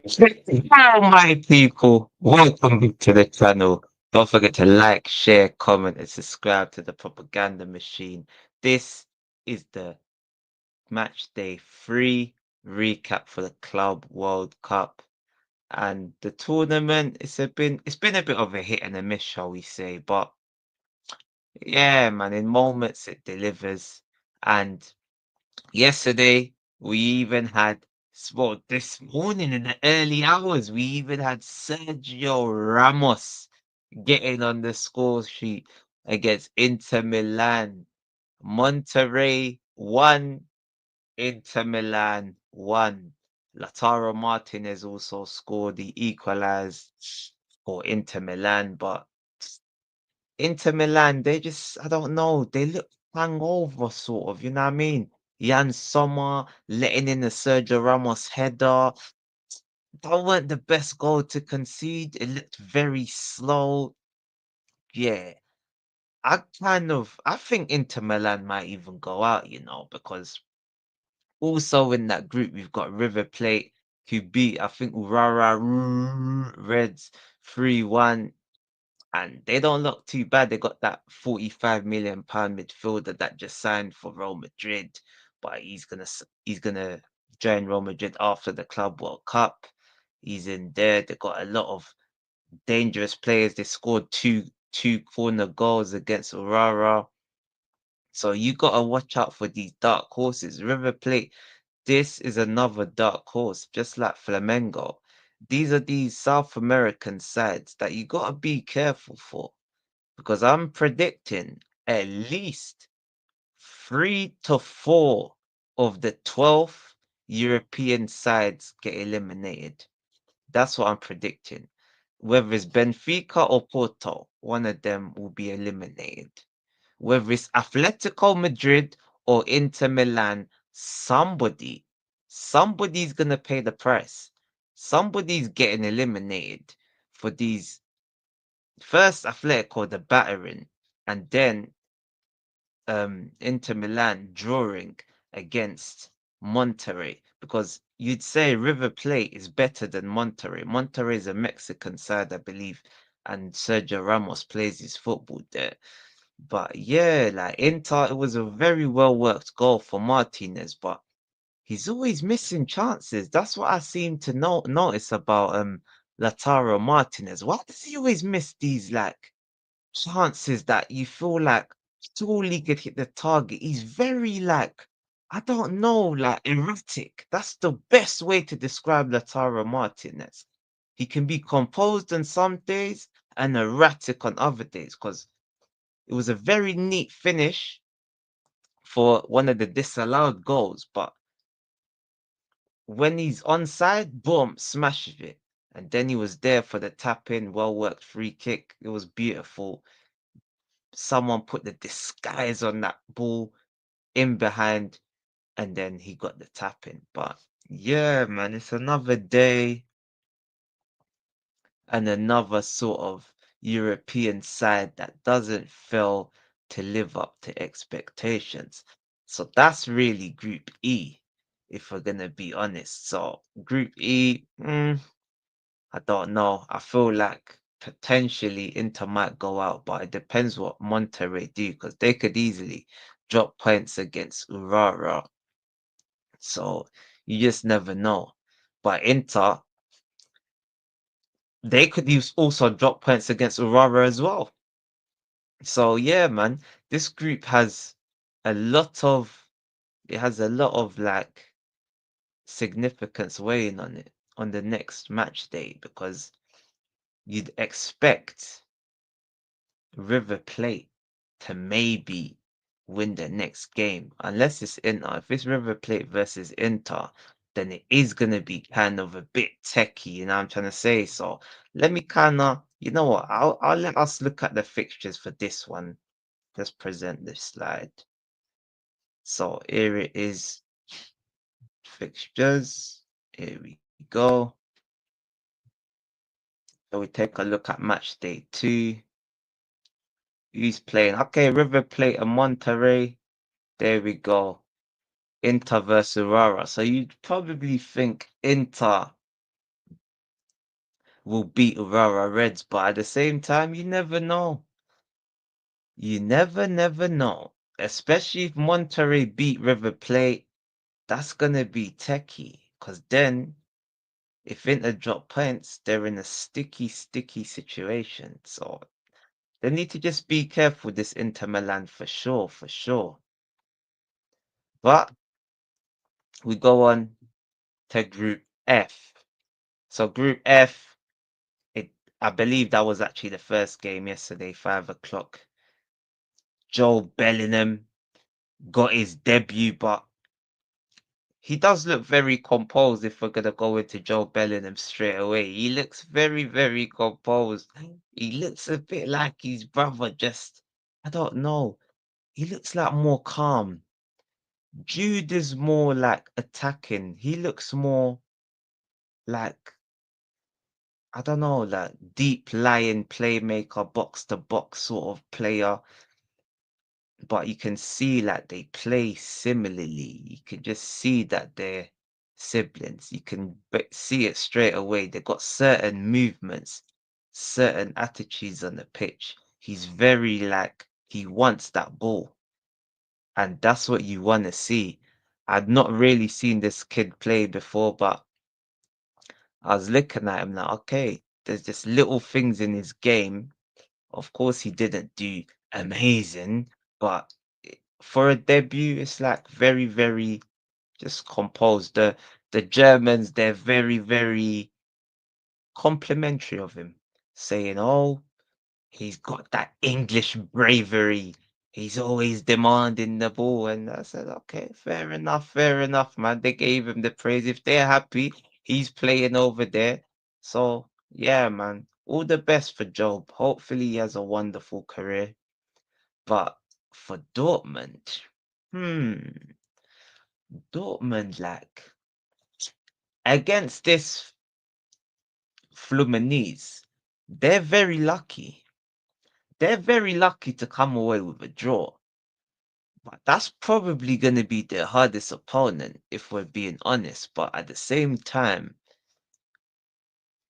Hello, my people. Welcome back to the channel. Don't forget to like, share, comment, and subscribe to the propaganda machine. This is the match day 3 recap for the Club World Cup. And the tournament, it's been a bit of a hit and a miss, shall we say. But yeah, man, in moments it delivers. And yesterday, we even had, well, this morning in the early hours, we even had Sergio Ramos getting on the score sheet against Inter Milan. Monterrey 1, Inter Milan 1. Lautaro Martinez also scored the equalized for Inter Milan, but Inter Milan, they just, I don't know, they look hangover, sort of, you know what I mean? Jan Sommer letting in the Sergio Ramos header. That weren't the best goal to concede. It looked very slow. Yeah, I think Inter Milan might even go out, because also in that group we've got River Plate who beat, I think, Urara Reds 3-1. And they don't look too bad. They got that 45 million pound midfielder that just signed for Real Madrid, but he's gonna join Real Madrid after the Club World Cup. He's in there. They got a lot of dangerous players. They scored two corner goals against Aurora. So you gotta watch out for these dark horses. River Plate, this is another dark horse, just like Flamengo. These are these South American sides that you gotta be careful for, because I'm predicting at least 3 to 4 of the 12 European sides get eliminated. That's what I'm predicting. Whether it's Benfica or Porto, one of them will be eliminated. Whether it's Atletico Madrid or Inter Milan, somebody's gonna pay the price. Somebody's getting eliminated for these. First Atletico, the battering, and then Inter Milan drawing against Monterrey, because you'd say River Plate is better than Monterrey. Monterrey is a Mexican side, I believe, and Sergio Ramos plays his football there. But yeah, like Inter, it was a very well worked goal for Martinez, but he's always missing chances. That's what I seem to notice about Lautaro Martinez. Why does he always miss these like chances that you feel like surely he could hit the target? He's very like, I don't know, like erratic. That's the best way to describe Lautaro Martinez. He can be composed on some days and erratic on other days, because it was a very neat finish for one of the disallowed goals, but when he's onside, boom, smashes it. And then he was there for the tap in, well worked free kick. It was beautiful. Someone put the disguise on that ball in behind, and then he got the tap in. But yeah, man, it's another day and another sort of European side that doesn't fail to live up to expectations. So that's really Group E, if we're gonna be honest. So Group E, I don't know. I feel like potentially Inter might go out, but it depends what Monterrey do, because they could easily drop points against Urara. So you just never know. But Inter, they could use also drop points against Urara as well. So yeah, man, this group has a lot of like significance weighing on it on the next match day, because you'd expect River Plate to maybe win the next game, unless it's Inter. If it's River Plate versus Inter, then it is gonna be kind of a bit techie, you know what I'm trying to say? So let me kinda, you know what, I'll let us look at the fixtures for this one. Let's present this slide. So here it is, fixtures. Here we go. So we take a look at match day 2. Who's playing? Okay, River Plate and Monterrey. There we go. Inter versus Aurora. So you'd probably think Inter will beat Aurora Reds, but at the same time, you never know. You never know. Especially if Monterrey beat River Plate, that's gonna be techie. Cause then if Inter drop points, they're in a sticky situation. So they need to just be careful with this Inter Milan for sure, for sure. But we go on to Group F. So Group F, it I believe that was actually the first game yesterday, 5 o'clock. Joe Bellingham got his debut, but he does look very composed if we're gonna go into Joe Bellingham straight away. He looks very composed. He looks a bit like his brother, just I don't know. He looks like more calm. Jude is more like attacking. He looks more like I don't know, like deep lying playmaker, box to box sort of player. But you can see like they play similarly. You can just see that they're siblings. You can see it straight away. They've got certain movements, certain attitudes on the pitch. He's very like he wants that ball, and that's what you want to see. I'd not really seen this kid play before, but I was looking at him like, okay, there's just little things in his game. Of course, he didn't do amazing, but for a debut, it's like very just composed. The Germans, they're very complimentary of him, saying, "Oh, he's got that English bravery. He's always demanding the ball." And I said, "Okay, fair enough, man." They gave him the praise. If they're happy, he's playing over there. So yeah, man. All the best for Job. Hopefully, he has a wonderful career. But for Dortmund, hmm, Dortmund, like against this Fluminense, they're very lucky. They're very lucky to come away with a draw. But that's probably going to be their hardest opponent, if we're being honest. But at the same time,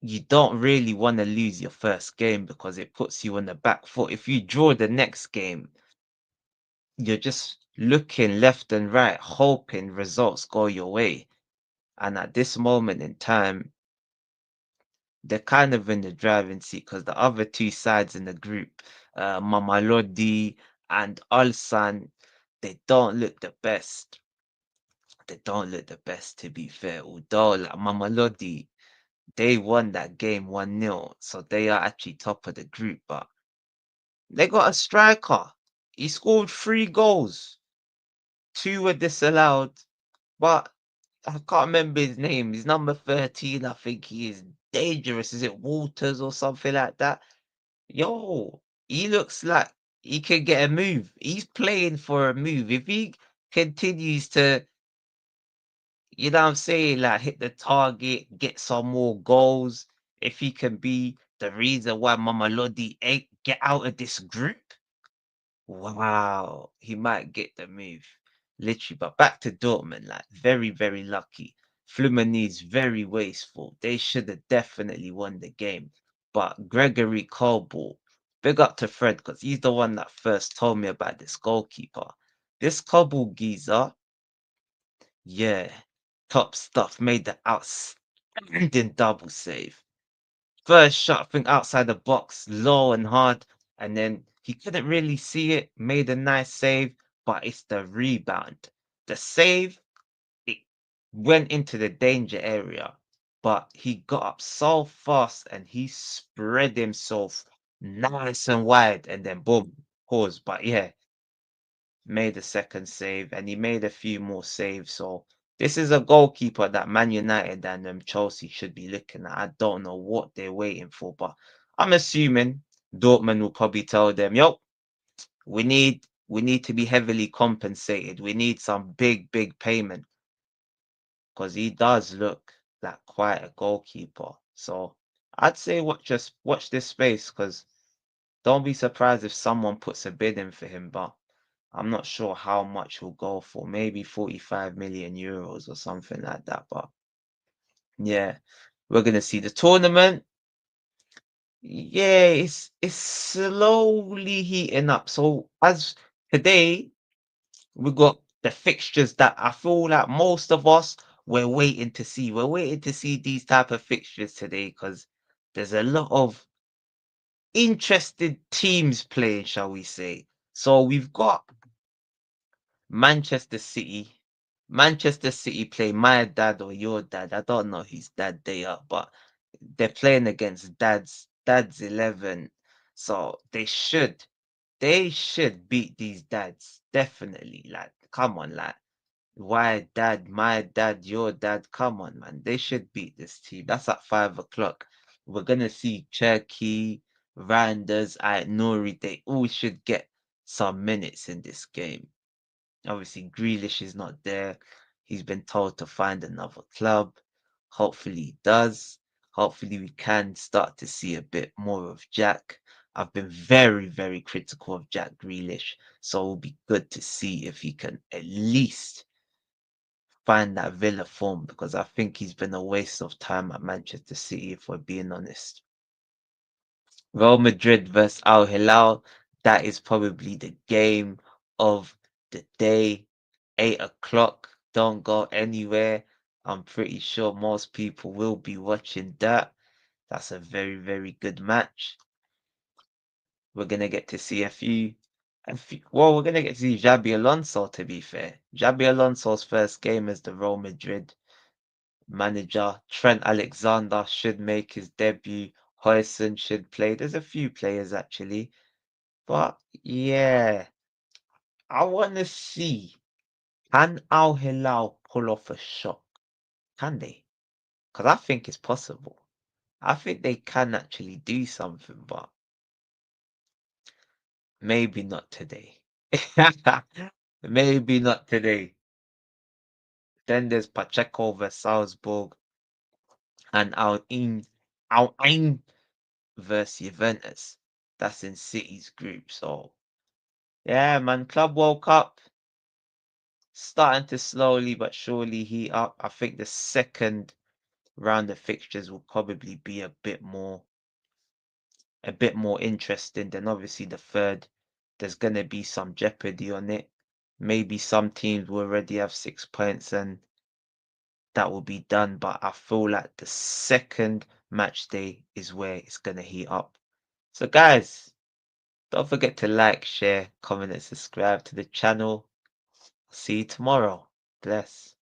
you don't really want to lose your first game because it puts you on the back foot. If you draw the next game, you're just looking left and right, hoping results go your way. And at this moment in time, they're kind of in the driving seat because the other two sides in the group, Mamalodi and Ulsan, they don't look the best. They don't look the best, to be fair. Although, like Mamalodi, they won that game 1-0, so they are actually top of the group. But they got a striker. He scored 3 goals. 2 were disallowed, but I can't remember his name. He's number 13. I think he is dangerous. Is it Walters or something like that? Yo, he looks like he could get a move. He's playing for a move. If he continues to, you know what I'm saying, like hit the target, get some more goals, if he can be the reason why Mama Lodi ain't get out of this group, wow, he might get the move. Literally, but back to Dortmund, like very lucky. Fluminense very wasteful. They should have definitely won the game. But Gregory Kobel, big up to Fred because he's the one that first told me about this goalkeeper. This Kobel geezer, yeah, top stuff. Made the outstanding double save. First shot thing outside the box, low and hard, and then he couldn't really see it, made a nice save, but it's the rebound. The save, it went into the danger area, but he got up so fast and he spread himself nice and wide, and then boom, pause. But yeah, made a second save and he made a few more saves. So this is a goalkeeper that Man United and Chelsea should be looking at. I don't know what they're waiting for, but I'm assuming Dortmund will probably tell them, "Yo, we need to be heavily compensated. We need some big payment because he does look like quite a goalkeeper." So I'd say watch this space because don't be surprised if someone puts a bid in for him, but I'm not sure how much he'll go for. Maybe 45 million euros or something like that. But yeah, we're gonna see the tournament. Yeah, it's slowly heating up. So as today we got the fixtures that I feel like most of us we're waiting to see. We're waiting to see these type of fixtures today because there's a lot of interested teams playing, shall we say. So we've got Manchester City. Manchester City play my dad or your dad. I don't know whose dad they are, but they're playing against dad's 11. So they should beat these dads. Definitely. Like, come on, like why dad, my dad, your dad, come on, man. They should beat this team. That's at 5 o'clock. We're gonna see Cherky, Randers, Nuri. They all should get some minutes in this game. Obviously, Grealish is not there. He's been told to find another club. Hopefully, he does. Hopefully, we can start to see a bit more of Jack. I've been very, very critical of Jack Grealish, so it'll be good to see if he can at least find that Villa form because I think he's been a waste of time at Manchester City, if we're being honest. Real Madrid versus Al Hilal, that is probably the game of the day. 8 o'clock. Don't go anywhere. I'm pretty sure most people will be watching that. That's a very, very good match. We're gonna get to see well, we're gonna get to see Xabi Alonso, to be fair. Xabi Alonso's first game as the Real Madrid manager. Trent Alexander should make his debut. Hoyson should play. There's a few players actually. But yeah, I want to see, can Al Hilal pull off a shock? Can they? Because I think it's possible. I think they can actually do something, but maybe not today. Maybe not today. Then there's Pacheco versus Salzburg and Al Ain versus Juventus. That's in City's group. So yeah, man, Club World Cup starting to slowly but surely heat up. I think the second round of fixtures will probably be a bit more interesting than obviously the third. There's gonna be some jeopardy on it. Maybe some teams will already have 6 points and that will be done, but I feel like the second match day is where it's gonna heat up. So guys, don't forget to like, share, comment, and subscribe to the channel. See you tomorrow. Bless.